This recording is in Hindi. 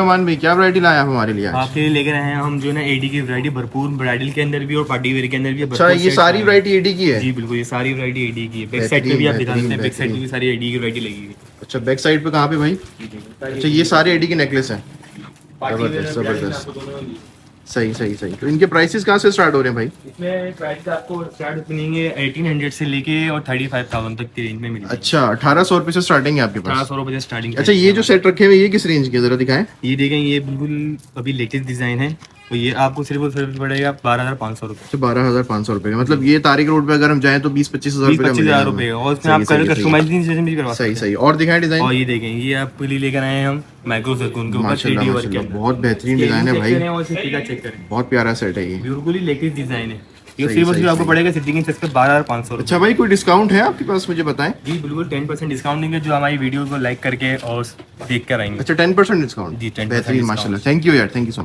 मान भाई, क्या वैरायटी लाए आप हमारे लिए आज? आपके लिए लेकर आए हैं हम जो है ना एडी की वैरायटी भरपूर, ब्राइडल के अंदर भी और पार्टी वेयर के अंदर भी। अच्छा, ये सारी वैरायटी एडी की है? जी बिल्कुल, ये सारी वैरायटी एडी की है। बैक साइड पे भी आप दिखा सकते हैं, बैक साइड पे भी सारी एडी की वैरायटी लगी हुई है। अच्छा, बैक साइड पे कहाँ पे भाई? अच्छा, ये सारे एडी के नेकलेस हैं। जबरदस्त जबरदस्त, सही सही सही। तो इनके प्राइसेस कहाँ से स्टार्ट हो रहे हैं भाई? इसमें प्राइस आपको स्टार्ट मिलेंगे 1800 से लेके और 35,000 तक की रेंज में मिलेंगे। अच्छा, 1800 रुपये से स्टार्टिंग है आपके पास? 1800 रुपये से स्टार्टिंग। अच्छा, ये जो सेट रखे हुए ये किस रेंज के, जरा दिखाएं। ये देखें, ये बिल्कुल अभी लेटेस्ट डिजाइन है, तो ये आपको सिर्फ और सिर्फ पड़ेगा 12,500 रुपये। अच्छा, 12,500 रुपये का, मतलब ये तारिक रोड पे अगर हम जाएं तो 20-25 हज़ार रुपये, और इसमें आप कलर कस्टमाइजेशन भी करवा सकते हैं। सही सही। और दिखाएं डिजाइन। और ये देखें, ये आपके लिए लेकर आए हैं हम माइक्रो सर्कून के ऊपर 3D वर्क के अंदर। बहुत बेहतरीन डिजाइन है भाई, चेक करें, बहुत प्यारा सेट है ये, बिल्कुल ही लेटेस्ट डिजाइन है। ये सिर्फ आपको पड़ेगा सिद्दीकी सेट पे 12,500। अच्छा भाई, कोई डिस्काउंट है आपके पास, मुझे बताएं। जी बिल्कुल, 10% डिस्काउंट देंगे जो हमारी वीडियो को लाइक करके और देख कर आएंगे। अच्छा, 10% डिस्काउंट? जी, 10% बेहतरीन माशाल्लाह। थैंक यू यार, थैंक यू सो मच।